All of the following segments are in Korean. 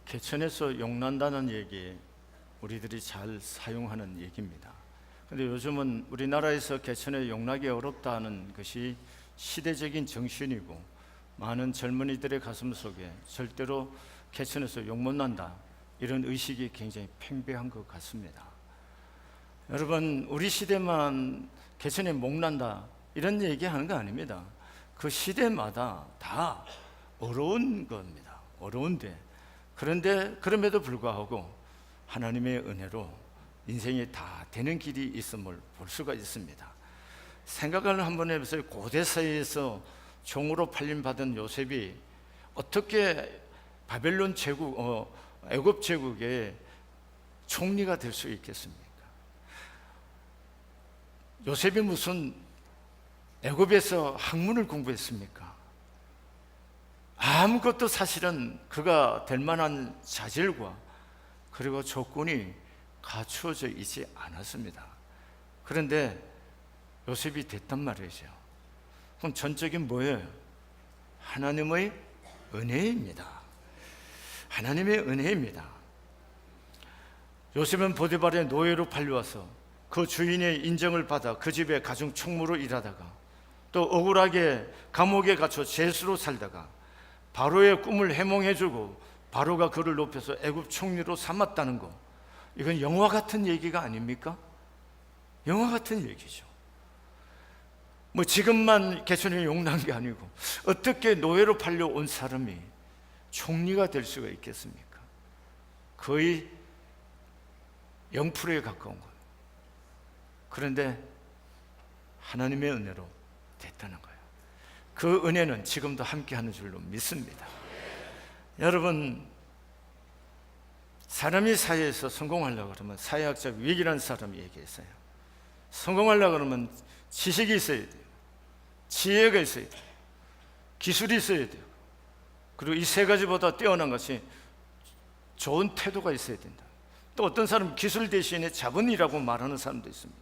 개천에서 용난다는 얘기, 우리들이 잘 사용하는 얘기입니다. 그런데 요즘은 우리나라에서 개천에 용나기 어렵다는 것이 시대적인 정신이고, 많은 젊은이들의 가슴 속에 절대로 개천에서 용 못 난다, 이런 의식이 굉장히 팽배한 것 같습니다. 여러분, 우리 시대만 개천에 목 난다 이런 얘기하는 거 아닙니다. 그 시대마다 다 어려운 겁니다. 어려운데, 그런데 그럼에도 불구하고 하나님의 은혜로 인생이 다 되는 길이 있음을 볼 수가 있습니다. 생각을 한번 해보세요. 고대 사회에서 종으로 팔림받은 요셉이 어떻게 바벨론 제국, 애굽 제국의 총리가 될 수 있겠습니까? 요셉이 무슨 애굽에서 학문을 공부했습니까? 아무것도 사실은 그가 될 만한 자질과 그리고 조건이 갖추어져 있지 않았습니다. 그런데 요셉이 됐단 말이죠. 그럼 전적인 뭐예요? 하나님의 은혜입니다. 하나님의 은혜입니다. 요셉은 보디발의 노예로 팔려와서 그 주인의 인정을 받아 그 집에 가중 총무로 일하다가, 또 억울하게 감옥에 갇혀 죄수로 살다가 바로의 꿈을 해몽해주고 바로가 그를 높여서 애굽 총리로 삼았다는 거, 이건 영화 같은 얘기가 아닙니까? 영화 같은 얘기죠. 뭐 지금만 개천에 용난 게 아니고, 어떻게 노예로 팔려온 사람이 총리가 될 수가 있겠습니까? 거의 0%에 가까운 거예요. 그런데 하나님의 은혜로 됐다는 거예요. 그 은혜는 지금도 함께하는 줄로 믿습니다. 여러분, 사람이 사회에서 성공하려고 그러면, 사회학자 윅이라는 사람이 얘기했어요. 성공하려고 그러면 지식이 있어야 돼요, 지혜가 있어야 돼요, 기술이 있어야 돼요, 그리고 이 세 가지보다 뛰어난 것이 좋은 태도가 있어야 된다. 또 어떤 사람은 기술 대신에 자본이라고 말하는 사람도 있습니다.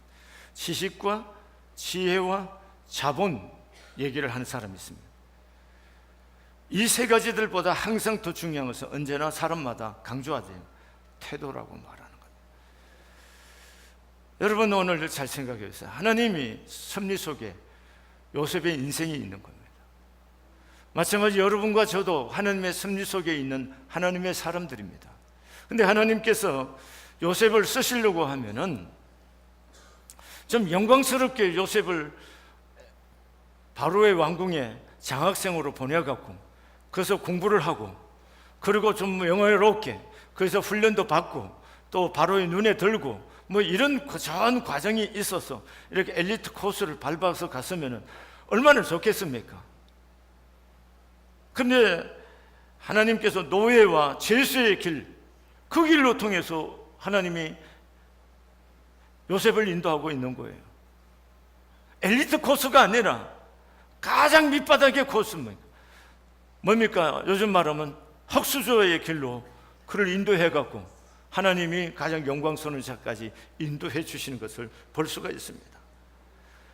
지식과 지혜와 자본 얘기를 하는 사람이 있습니다. 이 세 가지들보다 항상 더 중요한 것은 언제나 사람마다 강조하는 태도라고 말하는 거예요. 여러분, 오늘 잘 생각해 보세요. 하나님이 섭리 속에 요셉의 인생이 있는 겁니다. 마찬가지 여러분과 저도 하나님의 섭리 속에 있는 하나님의 사람들입니다. 그런데 하나님께서 요셉을 쓰시려고 하면은 좀 영광스럽게 요셉을 바로의 왕궁에 장학생으로 보내갖고 그래서 공부를 하고, 그리고 좀 영어롭게 그래서 훈련도 받고, 또 바로의 눈에 들고, 뭐 이런 전 과정이 있어서 이렇게 엘리트 코스를 밟아서 갔으면 얼마나 좋겠습니까? 근데 하나님께서 노예와 죄수의 길, 그 길로 통해서 하나님이 요셉을 인도하고 있는 거예요. 엘리트 코스가 아니라 가장 밑바닥의 코스입니다. 뭡니까? 요즘 말하면 흑수저의 길로 그를 인도해갖고 하나님이 가장 영광스러운 자까지 인도해 주시는 것을 볼 수가 있습니다.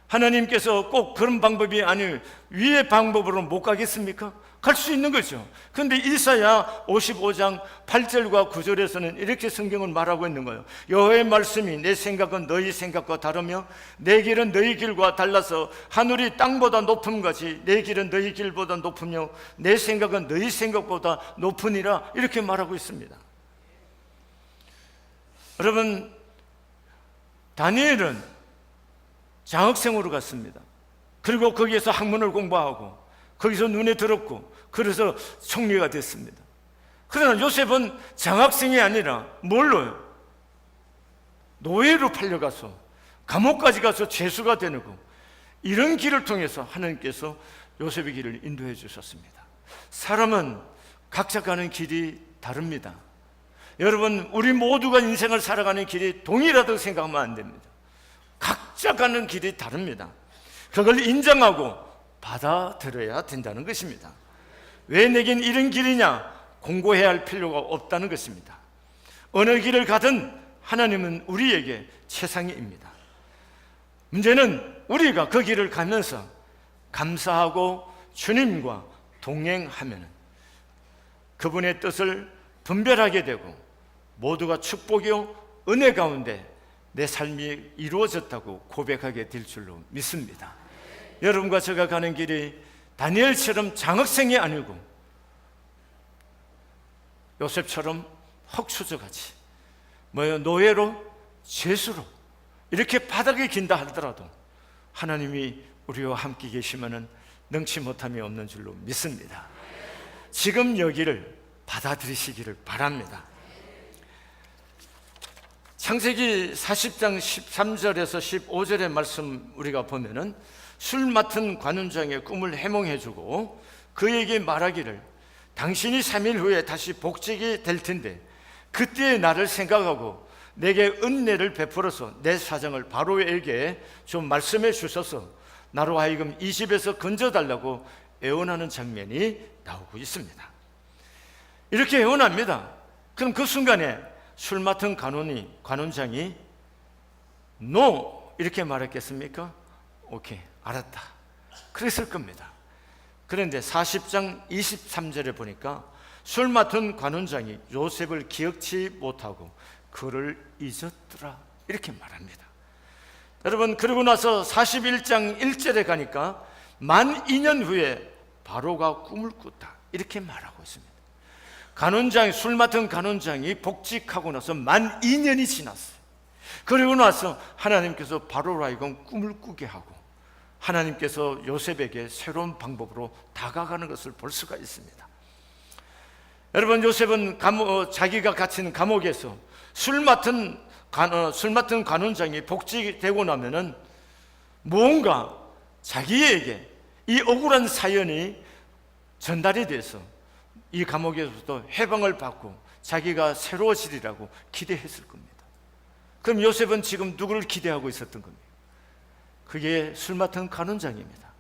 하나님께서 꼭 그런 방법이 아니에요. 위의 방법으로 못 가겠습니까? 갈 수 있는 거죠. 그런데 이사야 55장 8절과 9절에서는 이렇게 성경을 말하고 있는 거예요. 여호와의 말씀이 내 생각은 너희 생각과 다르며 내 길은 너희 길과 달라서 하늘이 땅보다 높음같이 내 길은 너희 길보다 높으며 내 생각은 너희 생각보다 높으니라, 이렇게 말하고 있습니다. 여러분, 다니엘은 장학생으로 갔습니다. 그리고 거기에서 학문을 공부하고 거기서 눈에 들었고 그래서 총리가 됐습니다. 그러나 요셉은 장학생이 아니라 뭘로요? 노예로 팔려가서 감옥까지 가서 죄수가 되고, 이런 길을 통해서 하나님께서 요셉의 길을 인도해 주셨습니다. 사람은 각자 가는 길이 다릅니다. 여러분, 우리 모두가 인생을 살아가는 길이 동일하다고 생각하면 안 됩니다. 각자 가는 길이 다릅니다. 그걸 인정하고 받아들여야 된다는 것입니다. 왜 내겐 이런 길이냐? 공고해야 할 필요가 없다는 것입니다. 어느 길을 가든 하나님은 우리에게 최상입니다. 문제는 우리가 그 길을 가면서 감사하고 주님과 동행하면 그분의 뜻을 분별하게 되고 모두가 축복이요 은혜 가운데 내 삶이 이루어졌다고 고백하게 될 줄로 믿습니다. 여러분과 제가 가는 길이 다니엘처럼 장학생이 아니고 요셉처럼 흙수저같이 노예로 죄수로 이렇게 바닥에 긴다 하더라도 하나님이 우리와 함께 계시면은 능치 못함이 없는 줄로 믿습니다. 지금 여기를 받아들이시기를 바랍니다. 창세기 40장 13절에서 15절의 말씀 우리가 보면은 술 맡은 관원장의 꿈을 해몽해주고 그에게 말하기를 당신이 3일 후에 다시 복직이 될 텐데 그때의 나를 생각하고 내게 은혜를 베풀어서 내 사정을 바로에게 좀 말씀해 주셔서 나로 하여금 이 집에서 건져달라고 애원하는 장면이 나오고 있습니다. 이렇게 애원합니다. 그럼 그 순간에 술 맡은 관원장이 NO 이렇게 말했겠습니까? 오케이, 알았다. 그랬을 겁니다. 그런데 40장 23절에 보니까 술 맡은 관원장이 요셉을 기억치 못하고 그를 잊었더라 이렇게 말합니다. 여러분, 그러고 나서 41장 1절에 가니까 만 2년 후에 바로가 꿈을 꿨다 이렇게 말하고 있습니다. 술 맡은 관원장이 복직하고 나서 만 2년이 지났어요. 그리고 나서 하나님께서 바로로 하여금 꿈을 꾸게 하고 하나님께서 요셉에게 새로운 방법으로 다가가는 것을 볼 수가 있습니다. 여러분, 요셉은 자기가 갇힌 감옥에서 술 맡은 관원장이 복직되고 나면은 무언가 자기에게 이 억울한 사연이 전달이 돼서 이 감옥에서도 해방을 받고 자기가 새로워지리라고 기대했을 겁니다. 그럼 요셉은 지금 누구를 기대하고 있었던 겁니까? 그게 술 맡은 관원장입니다.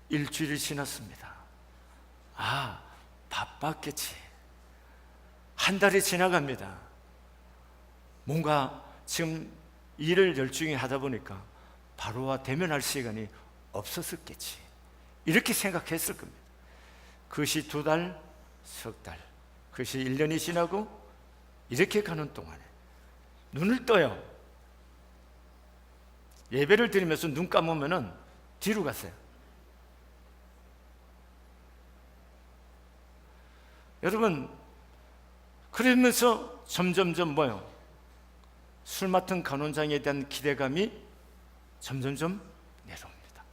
일주일이 지났습니다. 아, 바빴겠지. 한 달이 지나갑니다. 뭔가 지금 일을 열중히 하다 보니까 바로와 대면할 시간이 없었겠지. 이렇게 생각했을 겁니다. 그것이 2달, 석 달, 그것이 1년이 지나고 이렇게 가는 동안에 눈을 떠요. 예배를 드리면서 눈 감으면은 뒤로 갔어요. 여러분, 그러면서 점점점 술 맡은 관원장에 대한 기대감이 점점점 내려옵니다.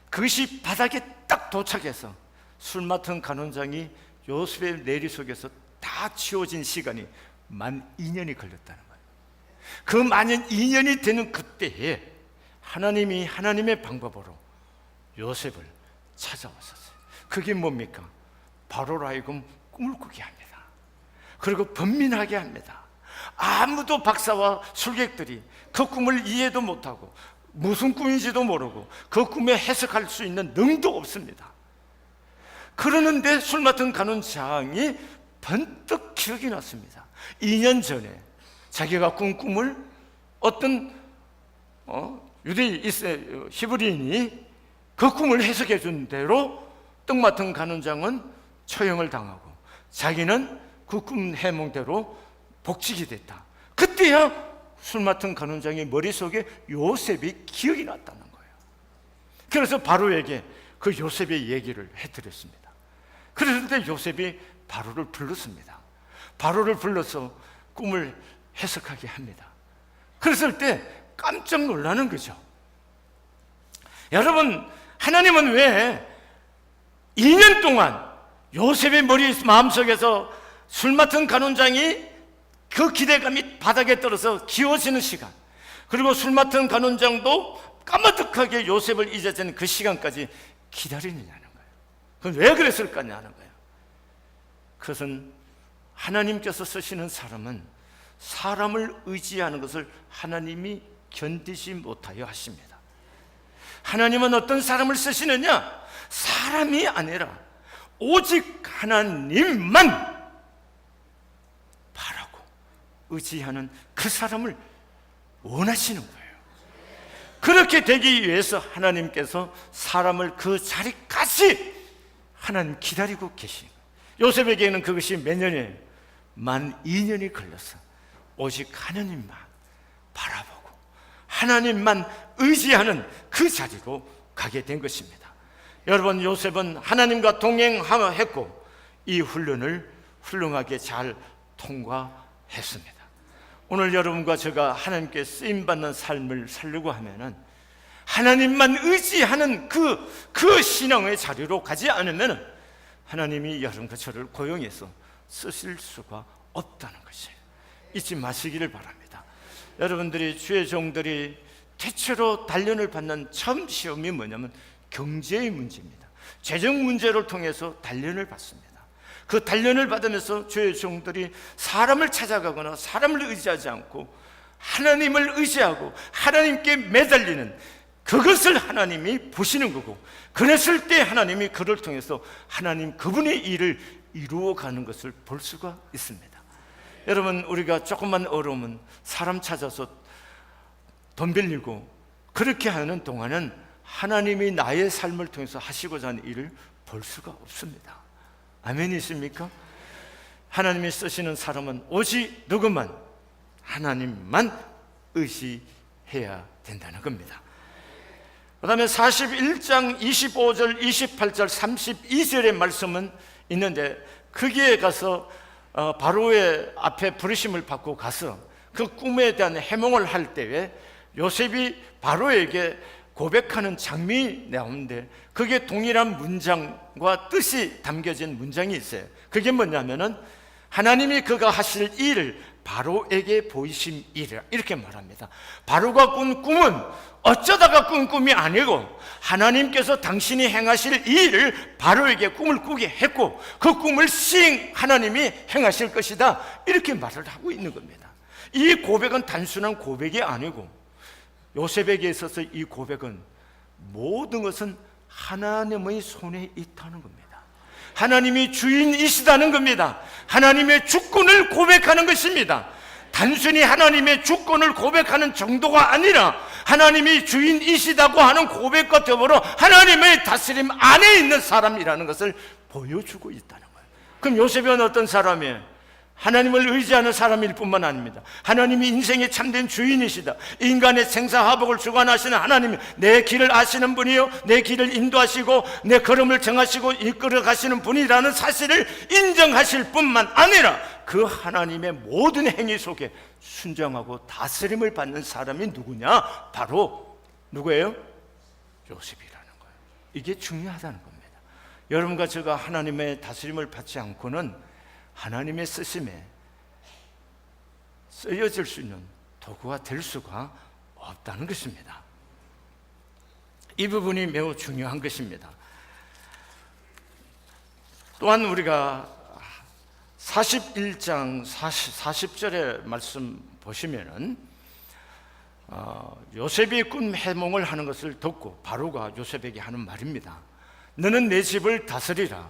그것이 바닥에 딱 도착해서 술 맡은 관원장이 요셉의 내리 속에서 다 지워진 시간이 만 2년이 걸렸다는 거예요. 그 만 2년이 되는 그때에 하나님이 하나님의 방법으로 요셉을 찾아오셨어요. 그게 뭡니까? 바로로 하여금 꿈을 꾸게 합니다. 그리고 번민하게 합니다. 아무도 박사와 술객들이 그 꿈을 이해도 못하고 무슨 꿈인지도 모르고 그 꿈에 해석할 수 있는 능도 없습니다. 그러는데 술 맡은 관원장이 번뜩 기억이 났습니다. 2년 전에 자기가 꾼 꿈을 어떤 히브리인이 그 꿈을 해석해 준 대로 떡 맡은 관원장은 처형을 당하고 자기는 그 꿈 해몽대로 복직이 됐다. 그때야 술 맡은 관원장의 머릿속에 요셉이 기억이 났다는 거예요. 그래서 바로에게 그 요셉의 얘기를 해드렸습니다. 그런데 요셉이 바로를 불렀습니다. 바로를 불러서 꿈을 해석하게 합니다. 그랬을 때 깜짝 놀라는 거죠. 여러분, 하나님은 왜 2년 동안 요셉의 마음속에서 술 맡은 관원장이 그 기대감이 바닥에 떨어져 기워지는 시간, 그리고 술 맡은 관원장도 까마득하게 요셉을 잊어지는 그 시간까지 기다리느냐는 거예요. 그건 왜 그랬을까냐는 거예요. 그것은 하나님께서 쓰시는 사람은 사람을 의지하는 것을 하나님이 견디지 못하여 하십니다. 하나님은 어떤 사람을 쓰시느냐? 사람이 아니라 오직 하나님만 바라고 의지하는 그 사람을 원하시는 거예요. 그렇게 되기 위해서 하나님께서 사람을 그 자리까지 하나님 기다리고 계신 거예요. 요셉에게는 그것이 몇 년이에요? 만 2년이 걸려서 오직 하나님만 바라보고 하나님만 의지하는 그 자리로 가게 된 것입니다. 여러분, 요셉은 하나님과 동행했고 이 훈련을 훌륭하게 잘 통과했습니다. 오늘 여러분과 제가 하나님께 쓰임받는 삶을 살려고 하면은 하나님만 의지하는 그 신앙의 자리로 가지 않으면 하나님이 여러분과 저를 고용해서 쓰실 수가 없다는 것이에요. 잊지 마시기를 바랍니다. 여러분들이 주의 종들이 대체로 단련을 받는 처음 시험이 뭐냐면 경제의 문제입니다. 재정 문제를 통해서 단련을 받습니다. 그 단련을 받으면서 주의 종들이 사람을 찾아가거나 사람을 의지하지 않고 하나님을 의지하고 하나님께 매달리는 그것을 하나님이 보시는 거고, 그랬을 때 하나님이 그를 통해서 하나님 그분의 일을 이루어가는 것을 볼 수가 있습니다. 여러분, 우리가 조금만 어려우면 사람 찾아서 돈 빌리고 그렇게 하는 동안은 하나님이 나의 삶을 통해서 하시고자 하는 일을 볼 수가 없습니다. 아멘이십니까? 하나님이 쓰시는 사람은 오직 누구만? 하나님만 의지해야 된다는 겁니다. 그 다음에 41장 25절, 28절, 32절의 말씀은 있는데, 거기에 가서 바로의 앞에 부르심을 받고 가서 그 꿈에 대한 해몽을 할 때에 요셉이 바로에게 고백하는 장면이 나오는데, 그게 동일한 문장과 뜻이 담겨진 문장이 있어요. 그게 뭐냐면은 하나님이 그가 하실 일을 바로에게 보이신 일이라 이렇게 말합니다. 바로가 꾼 꿈은 어쩌다가 꾼 꿈이 아니고 하나님께서 당신이 행하실 이 일을 바로에게 꿈을 꾸게 했고 그 꿈을 하나님이 행하실 것이다, 이렇게 말을 하고 있는 겁니다. 이 고백은 단순한 고백이 아니고 요셉에게 있어서 이 고백은 모든 것은 하나님의 손에 있다는 겁니다. 하나님이 주인이시다는 겁니다. 하나님의 주권을 고백하는 것입니다. 단순히 하나님의 주권을 고백하는 정도가 아니라 하나님이 주인이시다고 하는 고백과 더불어 하나님의 다스림 안에 있는 사람이라는 것을 보여주고 있다는 거예요. 그럼 요셉은 어떤 사람이에요? 하나님을 의지하는 사람일 뿐만 아닙니다. 하나님이 인생의 참된 주인이시다. 인간의 생사화복을 주관하시는 하나님이 내 길을 아시는 분이요, 내 길을 인도하시고 내 걸음을 정하시고 이끌어 가시는 분이라는 사실을 인정하실 뿐만 아니라 그 하나님의 모든 행위 속에 순종하고 다스림을 받는 사람이 누구냐? 바로 누구예요? 요셉이라는 거예요. 이게 중요하다는 겁니다. 여러분과 제가 하나님의 다스림을 받지 않고는 하나님의 쓰심에 쓰여질 수 있는 도구가 될 수가 없다는 것입니다. 이 부분이 매우 중요한 것입니다. 또한 우리가 41장 40절의 말씀 보시면은 요셉이 꾼 해몽을 하는 것을 듣고 바로가 요셉에게 하는 말입니다. 너는 내 집을 다스리라.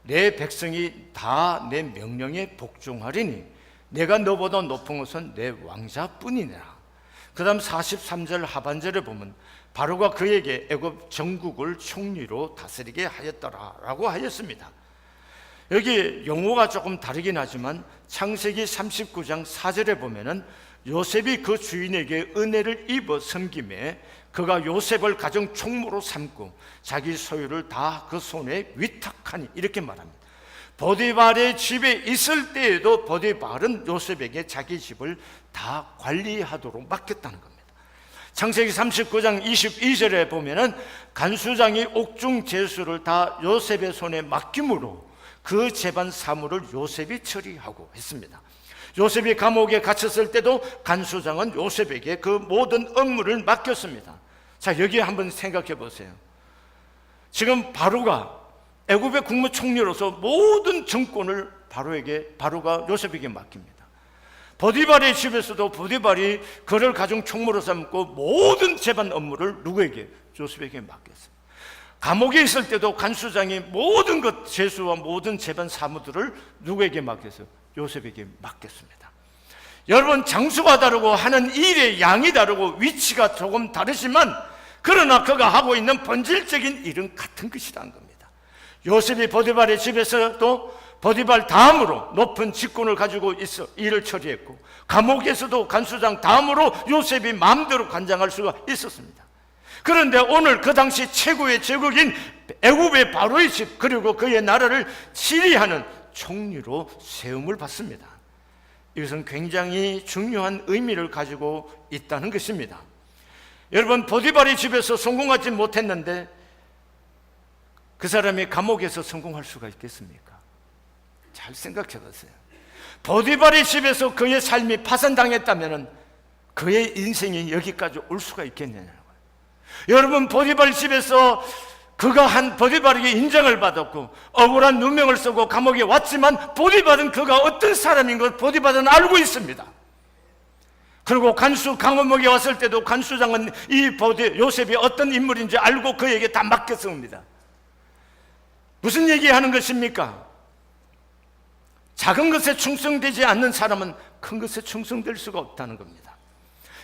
내 백성이 다 내 명령에 복종하리니 내가 너보다 높은 것은 내 왕자뿐이니라. 그 다음 43절 하반절에 보면 바로가 그에게 애굽 전국을 총리로 다스리게 하였더라라고 하였습니다. 여기 용어가 조금 다르긴 하지만 창세기 39장 4절에 보면은 요셉이 그 주인에게 은혜를 입어 섬김에 그가 요셉을 가정 총무로 삼고 자기 소유를 다 그 손에 위탁하니, 이렇게 말합니다. 보디발의 집에 있을 때에도 보디발은 요셉에게 자기 집을 다 관리하도록 맡겼다는 겁니다. 창세기 39장 22절에 보면은 간수장이 옥중 제수를 다 요셉의 손에 맡김으로 그 재반 사무를 요셉이 처리하고 했습니다. 요셉이 감옥에 갇혔을 때도 간수장은 요셉에게 그 모든 업무를 맡겼습니다. 자, 여기 한번 생각해 보세요. 지금 바로가 애굽의 국무총리로서 모든 정권을 바로가 요셉에게 맡깁니다. 보디발의 집에서도 보디발이 그를 가정 총무로 삼고 모든 재반 업무를 누구에게? 요셉에게 맡겼습니다. 감옥에 있을 때도 간수장이 모든 것 제수와 모든 재반 사무들을 누구에게 맡겼어요? 요셉에게 맡겼습니다. 여러분, 장수가 다르고 하는 일의 양이 다르고 위치가 조금 다르지만 그러나 그가 하고 있는 본질적인 일은 같은 것이라는 겁니다. 요셉이 보디발의 집에서도 보디발 다음으로 높은 직분을 가지고 있어 일을 처리했고, 감옥에서도 간수장 다음으로 요셉이 마음대로 관장할 수가 있었습니다. 그런데 오늘 그 당시 최고의 제국인 애굽의 바로의 집, 그리고 그의 나라를 지휘하는 총리로 세움을 받습니다. 이것은 굉장히 중요한 의미를 가지고 있다는 것입니다. 여러분, 보디발의 집에서 성공하지 못했는데 그 사람이 감옥에서 성공할 수가 있겠습니까? 잘 생각해 보세요. 보디발의 집에서 그의 삶이 파산당했다면 그의 인생이 여기까지 올 수가 있겠느냐는 거예요. 여러분, 보디발 집에서 그가 한 보디발에게 인정을 받았고 억울한 누명을 쓰고 감옥에 왔지만 보디발은 그가 어떤 사람인 걸 보디발은 알고 있습니다. 그리고 간수 감옥에 왔을 때도 간수장은 이 요셉이 어떤 인물인지 알고 그에게 다 맡겼습니다. 무슨 얘기하는 것입니까? 작은 것에 충성되지 않는 사람은 큰 것에 충성될 수가 없다는 겁니다.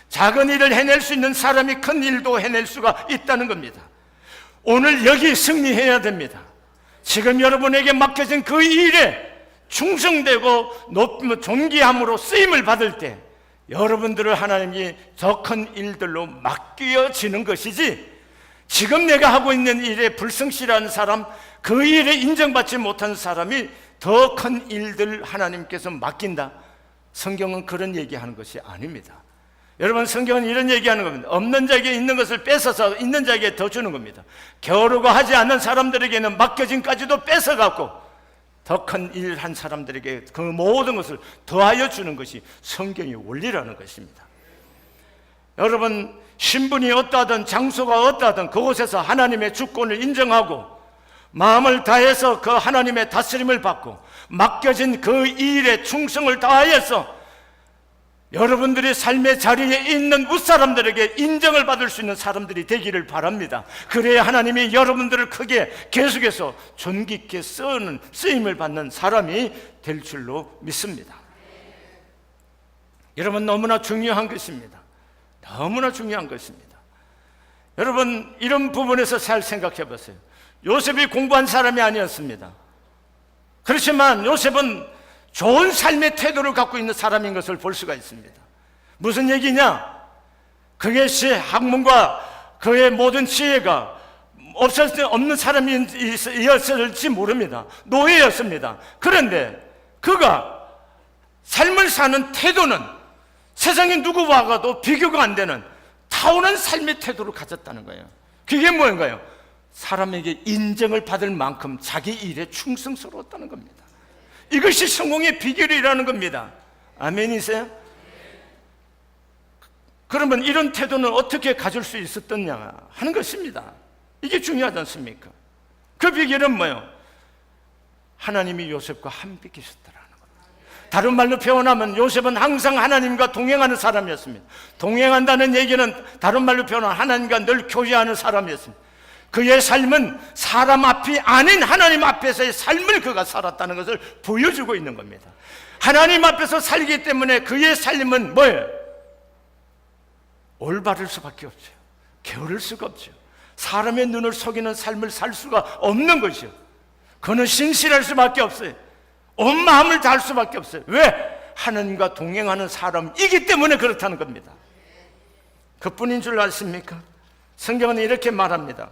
작은 일을 해낼 수 있는 사람이 큰 일도 해낼 수가 있다는 겁니다. 오늘 여기 승리해야 됩니다. 지금 여러분에게 맡겨진 그 일에 충성되고 존귀함으로 쓰임을 받을 때 여러분들을 하나님이 더 큰 일들로 맡겨지는 것이지, 지금 내가 하고 있는 일에 불성실한 사람, 그 일에 인정받지 못한 사람이 더 큰 일들 하나님께서 맡긴다, 성경은 그런 얘기하는 것이 아닙니다. 여러분, 성경은 이런 얘기하는 겁니다. 없는 자에게 있는 것을 뺏어서 있는 자에게 더 주는 겁니다. 겨루고 하지 않는 사람들에게는 맡겨진까지도 뺏어갖고 더 큰 일 한 사람들에게 그 모든 것을 더하여 주는 것이 성경의 원리라는 것입니다. 여러분, 신분이 어떠하든 장소가 어떠하든 그곳에서 하나님의 주권을 인정하고 마음을 다해서 그 하나님의 다스림을 받고 맡겨진 그 일에 충성을 다하여서 여러분들이 삶의 자리에 있는 윗사람들에게 인정을 받을 수 있는 사람들이 되기를 바랍니다. 그래야 하나님이 여러분들을 크게 계속해서 존귀 있게 쓰임을 받는 사람이 될 줄로 믿습니다. 여러분, 너무나 중요한 것입니다. 너무나 중요한 것입니다. 여러분, 이런 부분에서 잘 생각해 보세요. 요셉이 공부한 사람이 아니었습니다. 그렇지만 요셉은 좋은 삶의 태도를 갖고 있는 사람인 것을 볼 수가 있습니다. 무슨 얘기냐? 그것이 학문과 그의 모든 지혜가 없는 사람이었을지 모릅니다. 노예였습니다. 그런데 그가 삶을 사는 태도는 세상의 누구와도 비교가 안 되는 타오른 삶의 태도를 가졌다는 거예요. 그게 뭔가요? 사람에게 인정을 받을 만큼 자기 일에 충성스러웠다는 겁니다. 이것이 성공의 비결이라는 겁니다. 아멘이세요? 그러면 이런 태도는 어떻게 가질 수 있었느냐 하는 것입니다. 이게 중요하지 않습니까? 그 비결은 뭐예요? 하나님이 요셉과 함께 계셨더라는 겁니다. 다른 말로 표현하면 요셉은 항상 하나님과 동행하는 사람이었습니다. 동행한다는 얘기는 다른 말로 표현하면 하나님과 늘 교제하는 사람이었습니다. 그의 삶은 사람 앞이 아닌 하나님 앞에서의 삶을 그가 살았다는 것을 보여주고 있는 겁니다. 하나님 앞에서 살기 때문에 그의 삶은 뭐예요? 올바를 수밖에 없죠. 게으를 수가 없죠. 사람의 눈을 속이는 삶을 살 수가 없는 것이요. 그는 신실할 수밖에 없어요. 온 마음을 다할 수밖에 없어요. 왜? 하나님과 동행하는 사람이기 때문에 그렇다는 겁니다. 그뿐인 줄 아십니까? 성경은 이렇게 말합니다.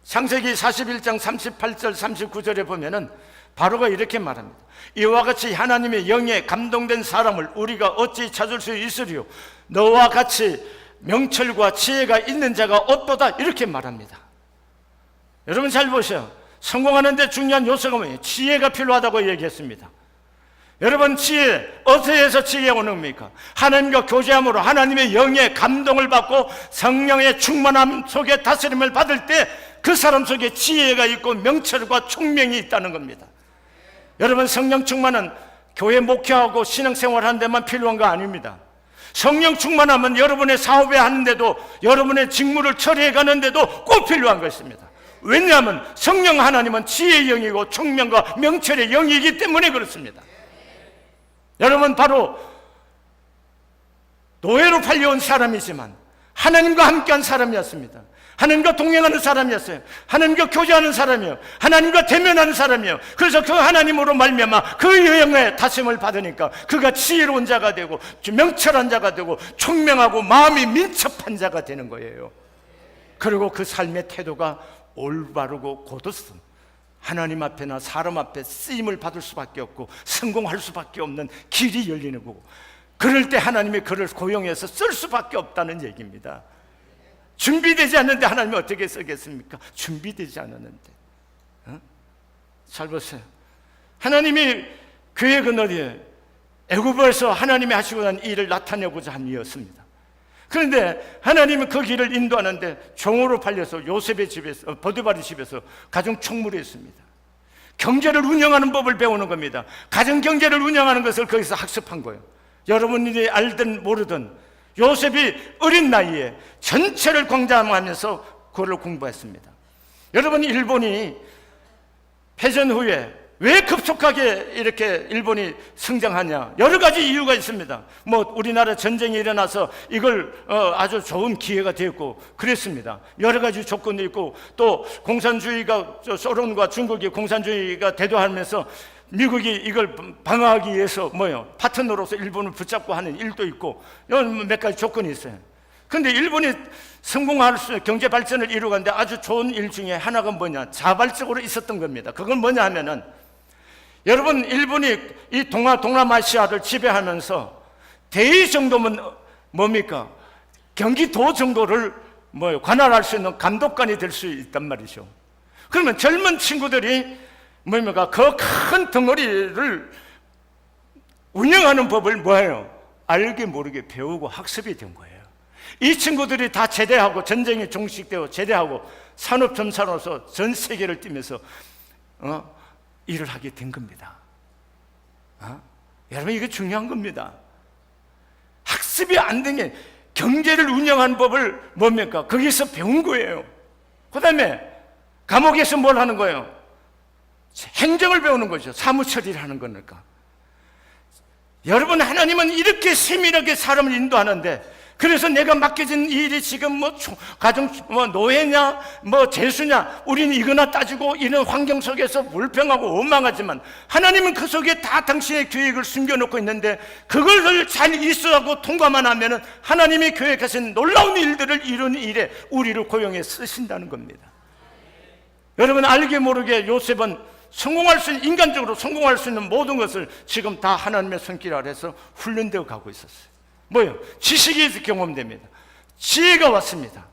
창세기 41장 38절 39절에 보면은 바로가 이렇게 말합니다. 이와 같이 하나님의 영에 감동된 사람을 우리가 어찌 찾을 수 있으리요? 너와 같이 명철과 지혜가 있는 자가 없도다, 이렇게 말합니다. 여러분 잘 보세요. 성공하는 데 중요한 요소가 뭐예요? 지혜가 필요하다고 얘기했습니다. 여러분, 지혜, 어디에서 지혜가 오는 겁니까? 하나님과 교제함으로 하나님의 영의 감동을 받고 성령의 충만함 속에 다스림을 받을 때 그 사람 속에 지혜가 있고 명철과 총명이 있다는 겁니다. 여러분, 성령 충만은 교회 목회하고 신앙생활 하는 데만 필요한 거 아닙니다. 성령 충만하면 여러분의 사업에 하는데도, 여러분의 직무를 처리해 가는데도 꼭 필요한 것입니다. 왜냐하면 성령 하나님은 지혜의 영이고 총명과 명철의 영이기 때문에 그렇습니다. 여러분, 바로 노예로 팔려온 사람이지만 하나님과 함께한 사람이었습니다. 하나님과 동행하는 사람이었어요. 하나님과 교제하는 사람이에요. 하나님과 대면하는 사람이에요. 그래서 그 하나님으로 말미암아 그 여행의 다짐을 받으니까 그가 지혜로운 자가 되고 명철한 자가 되고 총명하고 마음이 민첩한 자가 되는 거예요. 그리고 그 삶의 태도가 올바르고 곧었음, 하나님 앞에나 사람 앞에 쓰임을 받을 수밖에 없고 성공할 수밖에 없는 길이 열리는 거고, 그럴 때 하나님이 그를 고용해서 쓸 수밖에 없다는 얘기입니다. 준비되지 않는데 하나님이 어떻게 쓰겠습니까? 준비되지 않았는데. 잘 보세요. 하나님이 계획은 어디에? 애굽에서 하나님이 하시고 난 일을 나타내고자 한 일이었습니다. 그런데 하나님은 그 길을 인도하는데 종으로 팔려서 요셉의 집에서, 보디발의 집에서 가정 총무를 했습니다. 경제를 운영하는 법을 배우는 겁니다. 가정 경제를 운영하는 것을 거기서 학습한 거예요. 여러분이 알든 모르든 요셉이 어린 나이에 전체를 광장하면서 그걸 공부했습니다. 여러분, 일본이 패전 후에 왜 급속하게 이렇게 일본이 성장하냐? 여러 가지 이유가 있습니다. 우리나라 전쟁이 일어나서 이걸 아주 좋은 기회가 되었고 그랬습니다. 여러 가지 조건도 있고, 또 공산주의가, 소련과 중국이 공산주의가 대도하면서 미국이 이걸 방어하기 위해서 파트너로서 일본을 붙잡고 하는 일도 있고, 몇 가지 조건이 있어요. 그런데 일본이 성공할 수, 경제 발전을 이루는데 아주 좋은 일 중에 하나가 뭐냐? 자발적으로 있었던 겁니다. 그건 뭐냐 하면은, 여러분, 일본이 이 동남아시아를 지배하면서 대의 정도면 뭡니까? 경기도 정도를 관할할 수 있는 감독관이 될 수 있단 말이죠. 그러면 젊은 친구들이 뭡니까? 그 큰 덩어리를 운영하는 법을 뭐예요? 알게 모르게 배우고 학습이 된 거예요. 이 친구들이 다 제대하고, 전쟁이 종식되고 제대하고 산업전사로서 전 세계를 뛰면서 일을 하게 된 겁니다. 여러분, 이게 중요한 겁니다. 학습이 안 된 게 경제를 운영하는 법을 뭡니까? 거기서 배운 거예요. 그 다음에 감옥에서 뭘 하는 거예요? 행정을 배우는 거죠. 사무처리를 하는 거니까. 여러분, 하나님은 이렇게 세밀하게 사람을 인도하는데, 그래서 내가 맡겨진 일이 지금 가정 노예냐 재수냐, 우리는 이거나 따지고 이런 환경 속에서 불평하고 원망하지만, 하나님은 그 속에 다 당신의 계획을 숨겨놓고 있는데, 그걸 잘 이수하고 통과만 하면은 하나님이 계획하신 놀라운 일들을 이루는 일에 우리를 고용해 쓰신다는 겁니다. 여러분, 알게 모르게 요셉은 인간적으로 성공할 수 있는 모든 것을 지금 다 하나님의 손길 아래서 훈련되어 가고 있었어요. 뭐예요? 지식이 경험됩니다. 지혜가 왔습니다.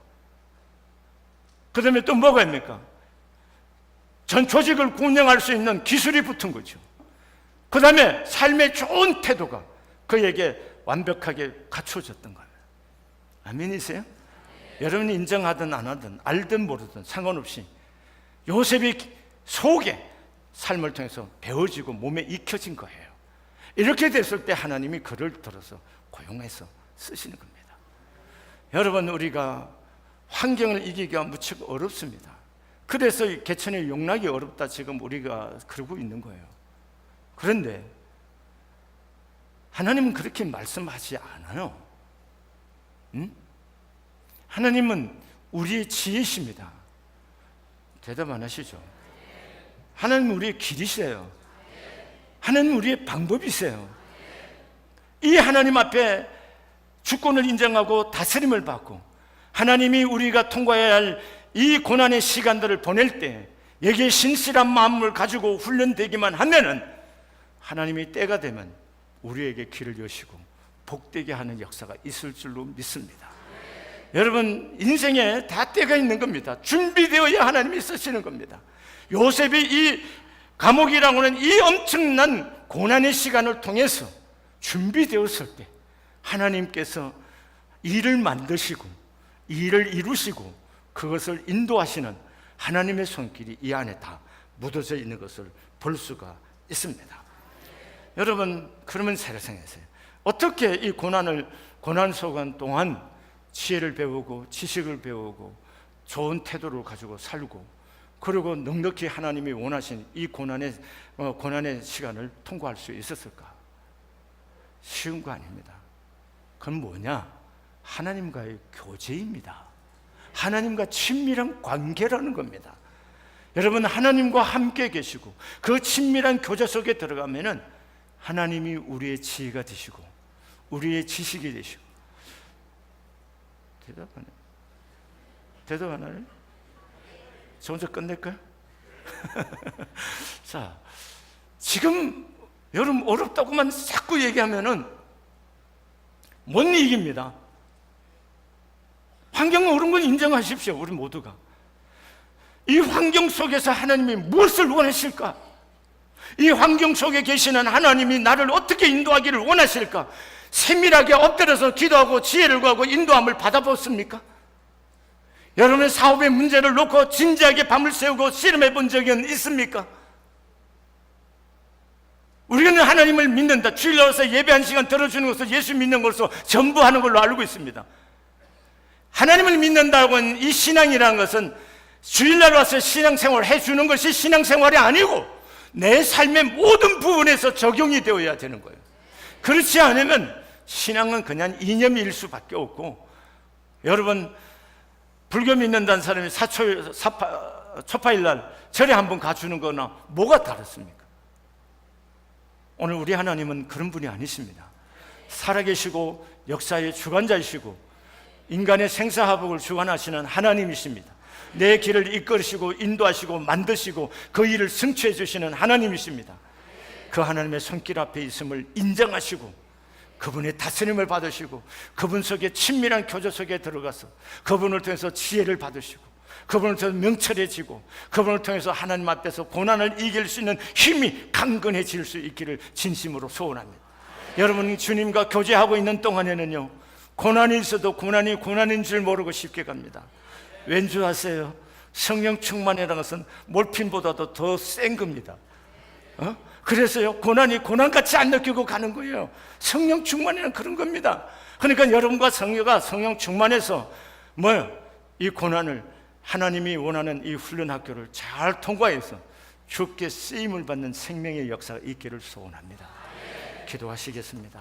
그 다음에 또 뭐가 있습니까? 전 조직을 운영할 수 있는 기술이 붙은 거죠. 그 다음에 삶의 좋은 태도가 그에게 완벽하게 갖춰졌던 거예요. 아멘이세요? 여러분이 인정하든 안 하든, 알든 모르든 상관없이 요셉이 속에 삶을 통해서 배워지고 몸에 익혀진 거예요. 이렇게 됐을 때 하나님이 그를 들어서 고용해서 쓰시는 겁니다. 여러분, 우리가 환경을 이기기가 무척 어렵습니다. 그래서 개천의 용락이 어렵다 지금 우리가 그러고 있는 거예요. 그런데 하나님은 그렇게 말씀하지 않아요. 하나님은 우리의 지혜십니다. 대답 안 하시죠? 하나님은 우리의 길이세요. 하나님은 우리의 방법이세요. 이 하나님 앞에 주권을 인정하고 다스림을 받고, 하나님이 우리가 통과해야 할 이 고난의 시간들을 보낼 때 여기에 신실한 마음을 가지고 훈련되기만 하면은, 하나님이 때가 되면 우리에게 길을 여시고 복되게 하는 역사가 있을 줄로 믿습니다. 여러분, 인생에 다 때가 있는 겁니다. 준비되어야 하나님이 쓰시는 겁니다. 요셉이 이 감옥이라고 하는 이 엄청난 고난의 시간을 통해서 준비되었을 때 하나님께서 일을 만드시고 일을 이루시고 그것을 인도하시는 하나님의 손길이 이 안에 다 묻어져 있는 것을 볼 수가 있습니다. 여러분, 그러면 생각하세요. 어떻게 이 고난 시간 동안 지혜를 배우고 지식을 배우고 좋은 태도를 가지고 살고, 그리고 넉넉히 하나님이 원하신 이 고난의 시간을 통과할 수 있었을까? 쉬운 거 아닙니다. 그건 뭐냐? 하나님과의 교제입니다. 하나님과 친밀한 관계라는 겁니다. 여러분, 하나님과 함께 계시고 그 친밀한 교제 속에 들어가면은 하나님이 우리의 지혜가 되시고 우리의 지식이 되시고. 대답 안 하네? 저 혼자 끝낼까요? 자, 지금 여러분 어렵다고만 자꾸 얘기하면은 못 이깁니다. 환경은 어려운 건 인정하십시오. 우리 모두가 이 환경 속에서 하나님이 무엇을 원하실까? 이 환경 속에 계시는 하나님이 나를 어떻게 인도하기를 원하실까? 세밀하게 엎드려서 기도하고 지혜를 구하고 인도함을 받아봤습니까? 여러분의 사업의 문제를 놓고 진지하게 밤을 새우고 씨름해 본 적은 있습니까? 우리는 하나님을 믿는다, 주일날 와서 예배 한 시간 들어주는 것을 예수 믿는 것으로 전부 하는 걸로 알고 있습니다. 하나님을 믿는다고 하는 이 신앙이라는 것은 주일날 와서 신앙생활을 해주는 것이 신앙생활이 아니고 내 삶의 모든 부분에서 적용이 되어야 되는 거예요. 그렇지 않으면 신앙은 그냥 이념일 수밖에 없고, 여러분 불교 믿는다는 사람이 초파일날 절에 한번 가주는 거나 뭐가 다릅니까? 오늘 우리 하나님은 그런 분이 아니십니다. 살아계시고 역사의 주관자이시고 인간의 생사화복을 주관하시는 하나님이십니다. 내 길을 이끌으시고 인도하시고 만드시고 그 일을 성취해 주시는 하나님이십니다. 그 하나님의 손길 앞에 있음을 인정하시고 그분의 다스림을 받으시고 그분 속에 친밀한 교제 속에 들어가서 그분을 통해서 지혜를 받으시고 그분을 통해서 명철해지고 그분을 통해서 하나님 앞에서 고난을 이길 수 있는 힘이 강건해질 수 있기를 진심으로 소원합니다. 여러분이 주님과 교제하고 있는 동안에는요, 고난이 있어도 고난인 줄 모르고 쉽게 갑니다. 왠 줄 아세요? 성령 충만이라는 것은 몰핀보다도 더 센 겁니다. 그래서요, 고난이 고난같이 안 느끼고 가는 거예요. 성령 충만이란 그런 겁니다. 그러니까 여러분과 성령 충만해서 이 고난을 하나님이 원하는 이 훈련 학교를 잘 통과해서 주께 쓰임을 받는 생명의 역사가 있기를 소원합니다. 기도하시겠습니다.